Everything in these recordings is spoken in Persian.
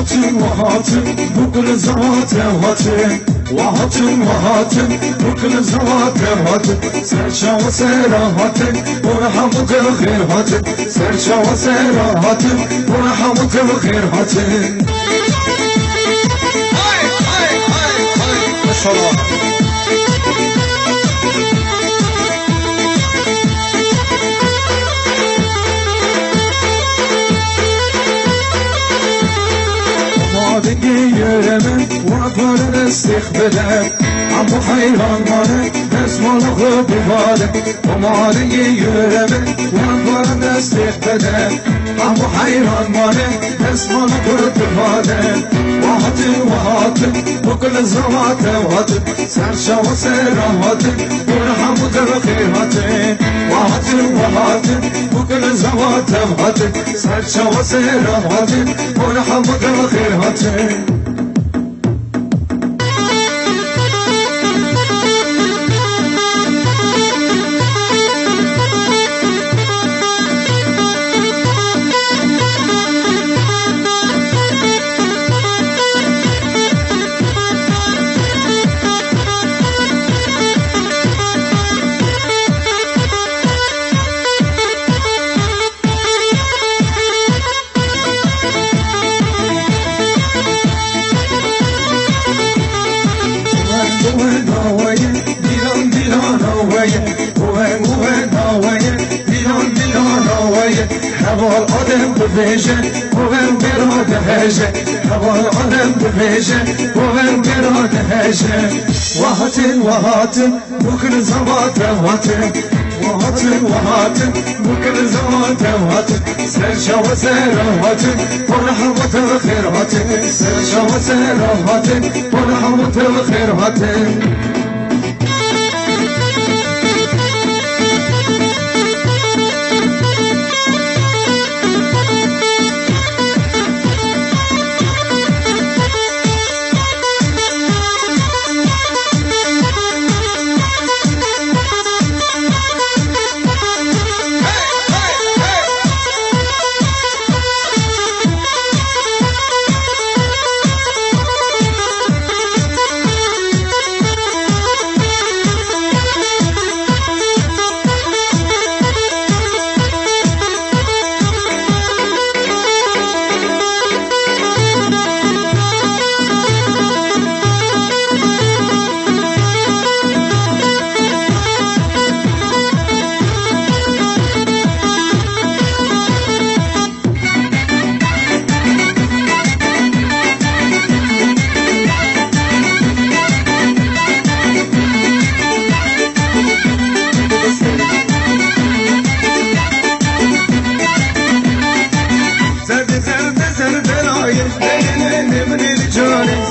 وهاتن بكل زوات هاتن وهاتن بكل زوات هاتن سرشا وسيرا هاتن ورحمة الخير هاتن سرشا وسيرا هاتن ورحمة الخير هاتن ما شاء الله يرمن وطن استقبلك عمو حيران مالك اسمه خب بالك ومالك يرمن وطن استقبلك عمو حيران مالك اسمه خب بالك وهاتن وكل زوات وهاتن سرشا وسيرا هاتن ورحمة الخير هاتن وهاتن وكل زوات وهاتن سرشا وسيرا هاتن ورحمة الخير هاتن هوا العالم بفيجة وهم براد هجة هوا العالم بفيجة وهم براد هجة وهاتن بكل زوات وهاتن وهاتن بكل زوات وهاتن سرشا وسيرا هاتن ورحمة الخير هاتن سرشا وسيرا هاتن ورحمة الخير هاتن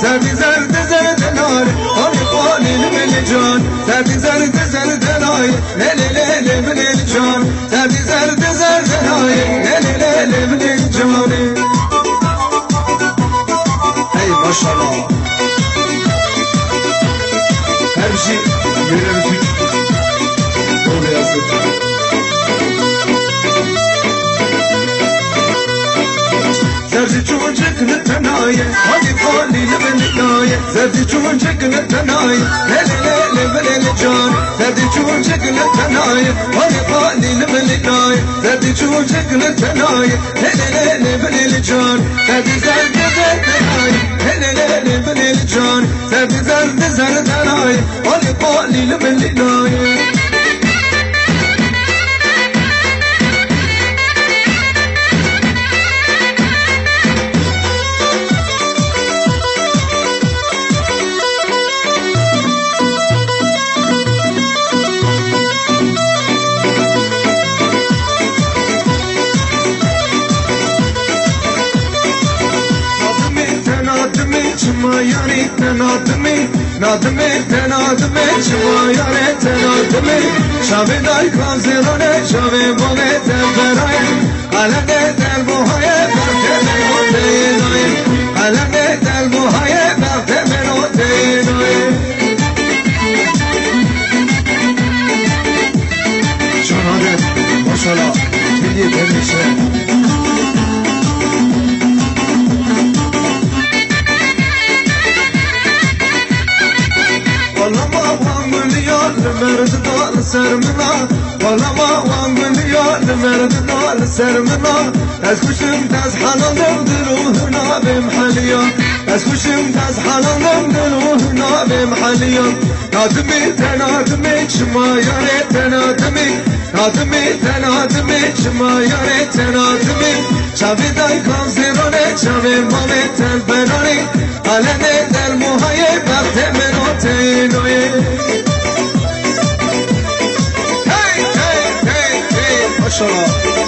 سردی زرد نار آنی قانی من جان سردی زرد نار لیلی من جان سردی زرد نار لیلی من جان ای ماشاءالله her şey yürür güç dolu yazık زردی چونچک نتنایه آدی قالی لبنایه زردی چونچک نتنایه لیلی من جان زردی چونچک نتنایه آدی قالی لبنایه زردی چونچک نتنایه لیلی من جان زردی زرد نایه لیلی من جان زردی زرد نایه آدی قالی لبنایه نادمی چما یاره نادمی شب دای کازرانه شب بامه تبرای قلم دل موهای برد منوته نای قلم دل موهای برد منوته نای شناده ماشالله میدی بمیشه سرمنا والما وانگلیا لمردنا لسرمنا از خوشم دز حلالم دروهنا بمحلیا از خوشم دز حلالم دروهنا بمحلیا نادمی تنادمی شما یاره تنادمی نادمی تنادمی شما یاره تنادمی شبی دای کام زیرانه شبی مامی تل برانی علنه در موهای وقت منو تینوی ماشاءالله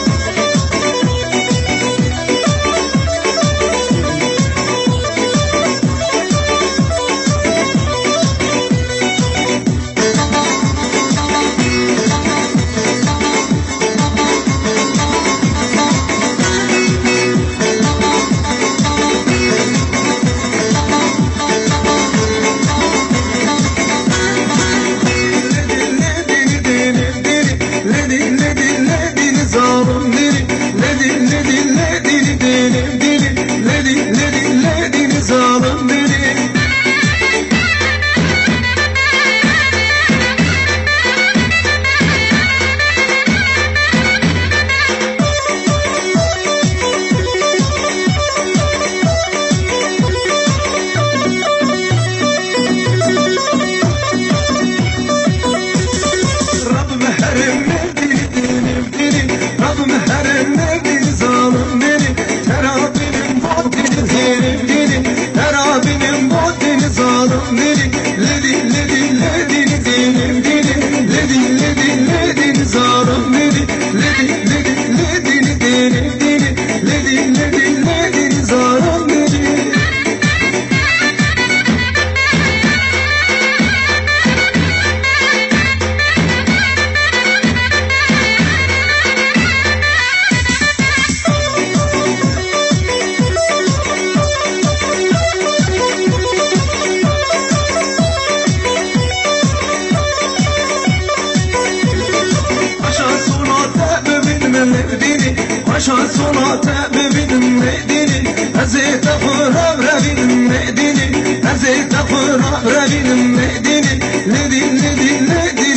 عشان صلاته ببینم ندینی ازیت خورم روینم ندینی ازیت خورم روینم ندینی ندی ندی ندی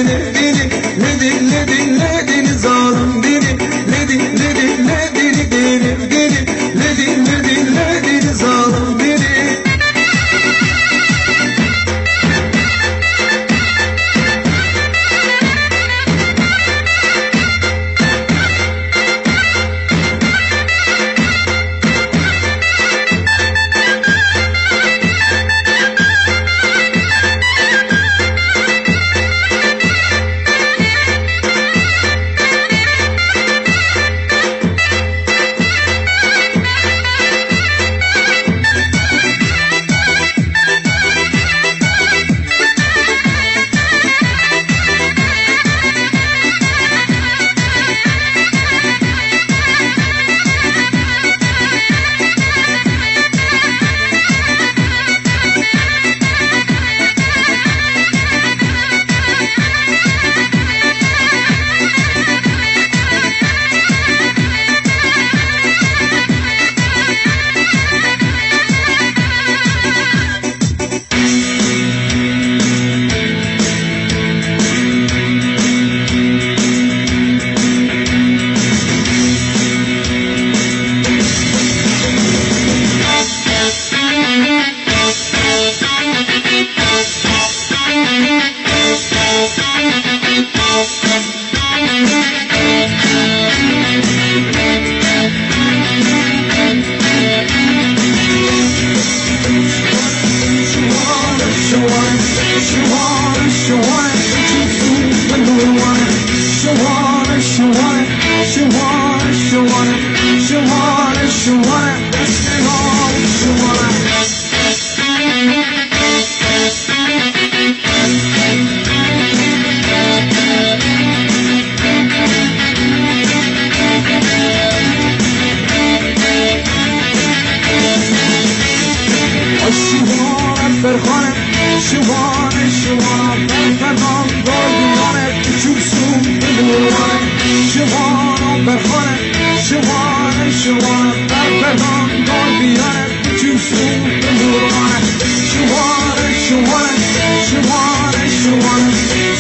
ندی ندی ندی ندی ظالم دینی ندی ندی ندی ندی ندی ندی ندی ظالم دینی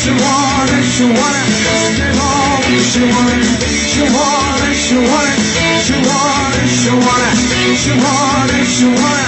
She wanted she want it, get on, she want it, she want it, she want it, she want it, she want it, she want it, she want it.